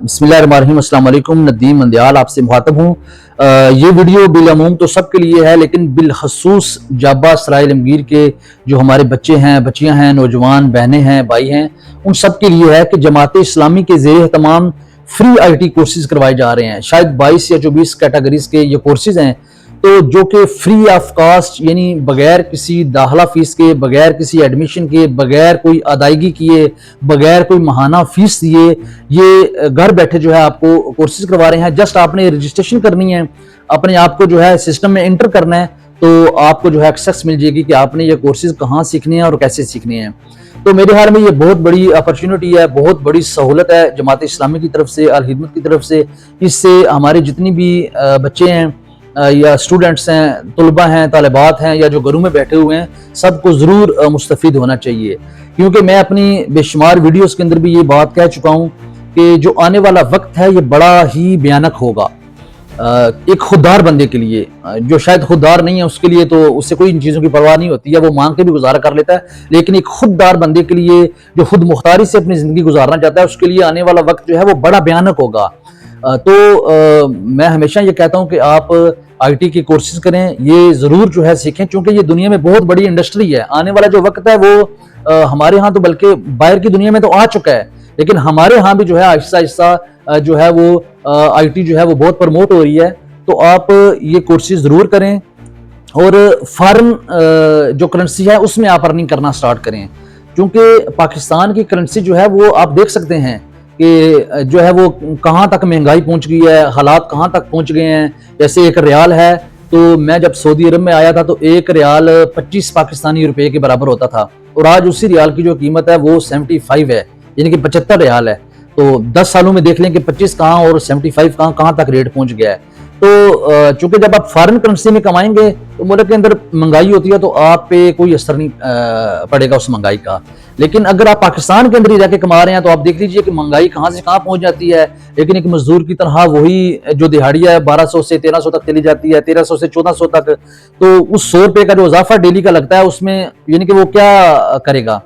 बिस्मिल्लाहिर्रहमानिर्रहीम, अस्सलाम वालेकुम। नदीम मंदियाल आपसे मुखातब हूँ। ये वीडियो बिलअमूम तो सबके लिए है, लेकिन बिलखसूस जाबा सराय आलमगीर के जो हमारे बच्चे हैं, बच्चियां हैं, नौजवान बहनें हैं, भाई हैं, उन सब के लिए है कि जमात इस्लामी के ज़ेरे तमाम फ्री IT कोर्सेज करवाए जा रहे हैं। शायद 22 या 24 कैटेगरीज के ये कोर्सेज हैं, तो जो कि फ्री ऑफ कास्ट, यानी बगैर किसी दाखिला फीस के, बगैर किसी एडमिशन के, बगैर कोई अदायगी किए, बगैर कोई माहाना फीस दिए, ये घर बैठे जो है आपको कोर्सेज करवा रहे हैं। जस्ट आपने रजिस्ट्रेशन करनी है, अपने आप को जो है सिस्टम में एंटर करना है, तो आपको जो है एक्सेस मिल जाएगी कि आपने ये कोर्सेज कहाँ सीखने हैं और कैसे सीखने हैं। तो मेरे ख्याल में ये बहुत बड़ी अपॉर्चुनिटी है, बहुत बड़ी सहूलत है जमात इस्लामी की तरफ से, अल हिदमत की तरफ से। इससे हमारे जितनी भी बच्चे हैं या स्टूडेंट्स हैं, तलबा हैं, तालिबात हैं, या जो घरों में बैठे हुए हैं, सबको ज़रूर मुस्तफ़ीद होना चाहिए। क्योंकि मैं अपनी बेशुमार वीडियोस के अंदर भी ये बात कह चुका हूँ कि जो आने वाला वक्त है ये बड़ा ही भयानक होगा। एक खुददार बंदे के लिए, जो शायद खुददार नहीं है उसके लिए तो उससे कोई इन चीज़ों की परवाह नहीं होती है, वो मांग के भी गुजारा कर लेता है। लेकिन एक खुददार बंदे के लिए, जो खुद मुख्तारी से अपनी ज़िंदगी गुजारना चाहता है, उसके लिए आने वाला वक्त जो है वो बड़ा भयानक होगा। मैं हमेशा ये कहता हूँ कि आप IT के कोर्सेज करें, ये ज़रूर जो है सीखें, क्योंकि ये दुनिया में बहुत बड़ी इंडस्ट्री है। आने वाला जो वक्त है वो हमारे यहाँ तो बल्कि बाहर की दुनिया में तो आ चुका है, लेकिन हमारे यहाँ भी जो है आहिस्ता आहिस्ता जो है वो IT जो है वो बहुत प्रमोट हो रही है। तो आप ये कोर्सेज ज़रूर करें और फॉरेन जो करेंसी है उसमें आप अर्निंग करना स्टार्ट करें, क्योंकि पाकिस्तान की करेंसी जो है वो आप देख सकते हैं कि जो है वो कहाँ तक महंगाई पहुंच गई है, हालात कहाँ तक पहुंच गए हैं। जैसे एक रियाल है, तो मैं जब सऊदी अरब में आया था तो एक रियाल 25 पाकिस्तानी रुपए के बराबर होता था, और आज उसी रियाल की जो कीमत है वो 75 है, यानी कि 75 रियाल है। तो 10 सालों में देख लें कि 25 कहाँ और 75 कहाँ तक रेट पहुंच गया है। तो चूंकि जब आप फॉरेन करेंसी में कमाएंगे तो मुल्क के अंदर महंगाई होती है, तो आप पे कोई असर नहीं पड़ेगा उस महंगाई का। लेकिन अगर आप पाकिस्तान के अंदर ही जाके कमा रहे हैं तो आप देख लीजिए कि महंगाई कहाँ से कहाँ पहुंच जाती है। लेकिन एक मजदूर की तरह वही जो दिहाड़िया है 1200 से 1300 तक चली जाती है, 1300 से 1400 तक। तो उस 100 रुपये का जो इजाफा डेली का लगता है उसमें, यानी कि वो क्या करेगा।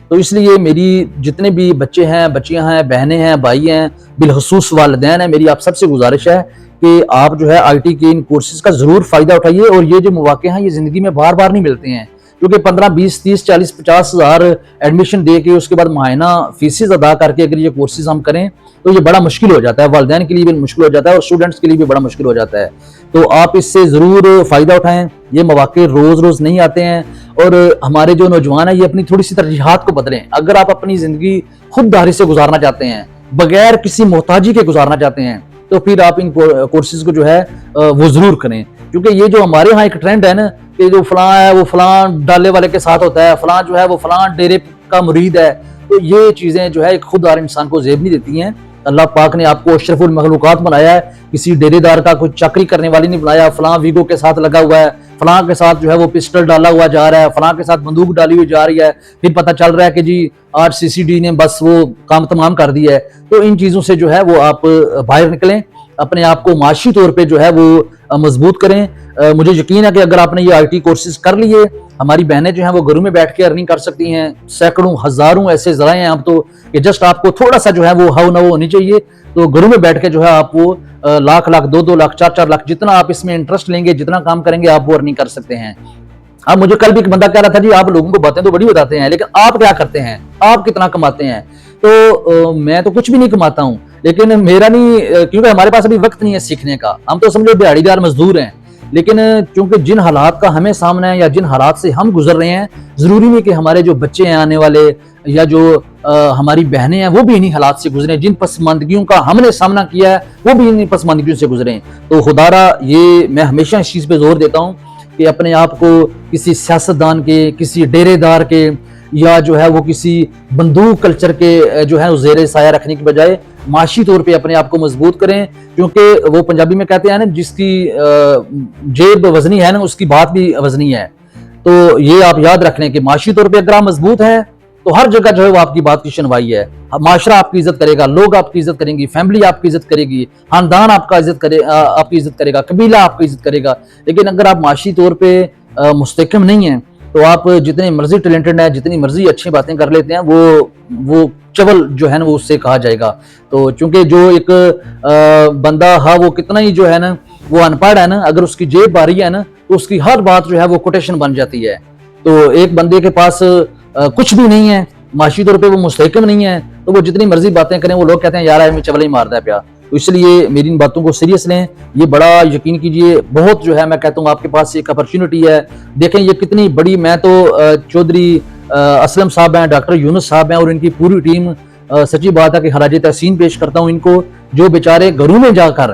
तो इसलिए मेरी जितने भी बच्चे हैं, बच्चियां हैं, बहनें हैं, भाई हैं, बिलखसूस वालिदैन हैं, मेरी आप सबसे गुजारिश है कि आप जो है IT के इन कोर्सेज का ज़रूर फ़ायदा उठाइए। और ये जो मौके हैं ये ज़िंदगी में बार बार नहीं मिलते हैं, क्योंकि 15, 20, 30, 40, 50 हज़ार एडमिशन दे के उसके बाद माहिना फीसेज अदा करके अगर ये कोर्सेज हम करें तो ये बड़ा मुश्किल हो जाता है, वालिदैन के लिए भी मुश्किल हो जाता है और स्टूडेंट्स के लिए भी बड़ा मुश्किल हो जाता है। तो आप इससे ज़रूर फ़ायदा उठाएं। ये मौके रोज़ रोज़ नहीं आते हैं, और हमारे जो नौजवान हैं ये अपनी थोड़ी सी तरजीहात को बदलें। अगर आप अपनी ज़िंदगी खुददारी से गुजारना चाहते हैं, बगैर किसी मोहताजी के गुजारना चाहते हैं, तो फिर आप इन कोर्सेज को जो है वो ज़रूर करें। क्योंकि ये जो हमारे यहाँ एक ट्रेंड है ना कि जो फलां है वो फलां डाले वाले के साथ होता है, फलां जो है वो फलां डेरे का मुरीद है, तो ये चीज़ें जो है एक खुददार इंसान को ज़ेब नहीं देती हैं। अल्लाह पाक ने आपको अशरफुल मखलूकात बनाया है, किसी डेरेदार का कोई चाकरी करने वाली नहीं बनाया। फलां वीगो के साथ लगा हुआ है, फलां के साथ जो है वो पिस्टल डाला हुआ जा रहा है, फलां के साथ बंदूक डाली हुई जा रही है, फिर पता चल रहा है कि जी आज CCD ने बस वो काम तमाम कर दिया है। तो इन चीज़ों से जो है वो आप बाहर निकलें, अपने आप को माशी तौर पे जो है वो मजबूत करें। मुझे यकीन है कि अगर आपने ये IT कोर्सेज कर लिए, हमारी बहनें जो हैं वो घरों में बैठ के अर्निंग कर सकती हैं। सैकड़ों हज़ारों ऐसे ज़राए हैं अब तो कि जस्ट आपको थोड़ा सा जो है वो हव नव होनी चाहिए, तो घरों में बैठ के जो है आप वो लाख लाख, 2-2 लाख, 4-4 लाख, जितना आप इसमें इंटरेस्ट लेंगे, जितना काम करेंगे, आप वो अर्निंग कर सकते हैं। अब मुझे कल भी एक बंदा कह रहा था जी आप लोगों को बातें तो बड़ी बताते हैं, लेकिन आप क्या करते हैं, आप कितना कमाते हैं। तो मैं तो कुछ भी नहीं कमाता हूँ, लेकिन मेरा नहीं, क्योंकि हमारे पास अभी वक्त नहीं है सीखने का। हम तो समझो दिहाड़ीदार मजदूर हैं, लेकिन चूंकि जिन हालात का हमें सामना है या जिन हालात से हम गुजर रहे हैं, ज़रूरी नहीं कि हमारे जो बच्चे हैं आने वाले या जो हमारी बहनें हैं वो भी इन्हीं हालात से गुजरें। जिन पसमानदगियों का हमने सामना किया है वो भी इन्हीं पसमानदगियों से गुजरें। तो खुदारा ये मैं हमेशा इस चीज़ पर जोर देता हूँ कि अपने आप को किसी सियासतदान के, किसी डेरेदार के, या जो है वो किसी बंदूक कल्चर के जो है ज़ेरे साया रखने की बजाय माशी तौर पे अपने आप को मजबूत करें। क्योंकि वो पंजाबी में कहते हैं ना, जिसकी जेब वजनी है ना उसकी बात भी वजनी है। तो ये आप याद रख लें कि माशी तौर पे अगर आप मजबूत हैं तो हर जगह जो है वो आपकी बात की सुनवाई है। माशरा आपकी इज्जत करेगा, लोग आपकी इज्जत करेंगी, फैमिली आपकी इज्जत करेगी, खानदान आपकी इज्जत करेगा, कबीला आपकी इज्जत करेगा। लेकिन अगर आप माशी तौर पर मुस्तकम नहीं हैं तो आप जितने मर्जी टैलेंटेड हैं, जितनी मर्जी अच्छी बातें कर लेते हैं, वो چول جو ہے نا وہ اس سے کہا جائے گا. تو چونکہ جو ایک بندہ ہاں وہ کتنا ہی جو ہے نا وہ ان پڑھ ہے نا, اگر اس کی جیب بھاری ہے نا تو اس کی ہر بات جو ہے وہ کوٹیشن بن جاتی ہے. تو ایک بندے کے پاس کچھ بھی نہیں ہے, معاشی طور پہ وہ مستحکم نہیں ہے, تو وہ جتنی مرضی باتیں کریں وہ لوگ کہتے ہیں یار آدمی چول ہی مارتا ہے پیا. تو اس لیے میری ان باتوں کو سیریس لیں, یہ بڑا یقین کیجئے بہت جو ہے میں کہتا ہوں آپ کے پاس ایک اپرچونٹی ہے. دیکھیں یہ کتنی بڑی, میں تو چودھری اسلم صاحب ہیں, ڈاکٹر یونس صاحب ہیں اور ان کی پوری ٹیم, سچی بات ہے کہ خراج تحسین پیش کرتا ہوں ان کو, جو بیچارے گھروں میں جا کر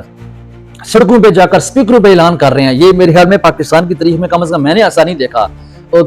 سڑکوں پہ جا کر اسپیکروں پہ اعلان کر رہے ہیں. یہ میرے خیال میں پاکستان کی تاریخ میں کم از کم میں نے ایسا نہیں دیکھا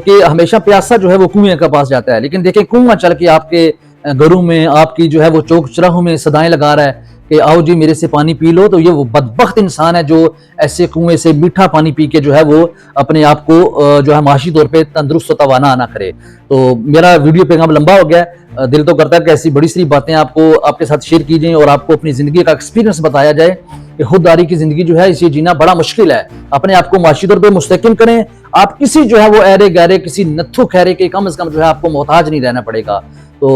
کہ ہمیشہ پیاسا جو ہے وہ کنویں کے پاس جاتا ہے, لیکن دیکھیں کنواں چل کے آپ کے گھروں میں, آپ کی جو ہے وہ چوک چراہوں میں صدائیں لگا رہا ہے کہ آؤ جی میرے سے پانی پی لو. تو یہ وہ بدبخت انسان ہے جو ایسے کنویں سے میٹھا پانی پی کے جو ہے وہ اپنے آپ کو جو ہے معاشی طور پہ تندرست و توانا نہ کرے. تو میرا ویڈیو پیغام لمبا ہو گیا, دل تو کرتا ہے کہ ایسی بڑی ساری باتیں آپ کو آپ کے ساتھ شیئر کی جائیں اور آپ کو اپنی زندگی کا ایکسپیرینس بتایا جائے کہ خودداری کی زندگی جو ہے اسے جینا بڑا مشکل ہے. اپنے آپ کو معاشی طور پہ مستحکم کریں, آپ کسی جو ہے وہ ایرے گہرے کسی نتھو خیرے کے کم از کم جو ہے آپ کو محتاج نہیں رہنا پڑے گا. تو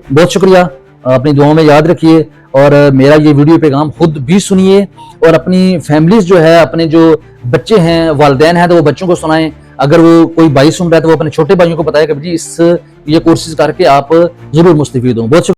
بہت شکریہ, اپنی دعاؤں میں یاد رکھیے اور میرا یہ ویڈیو پیغام خود بھی سنیے اور اپنی فیملیز جو ہے, اپنے جو بچے ہیں, والدین ہیں, تو وہ بچوں کو سنائیں. اگر وہ کوئی بھائی سن رہا ہے تو وہ اپنے چھوٹے بھائیوں کو بتائے کہ جی اس یہ کورسز کر کے آپ ضرور مستفید ہوں. بہت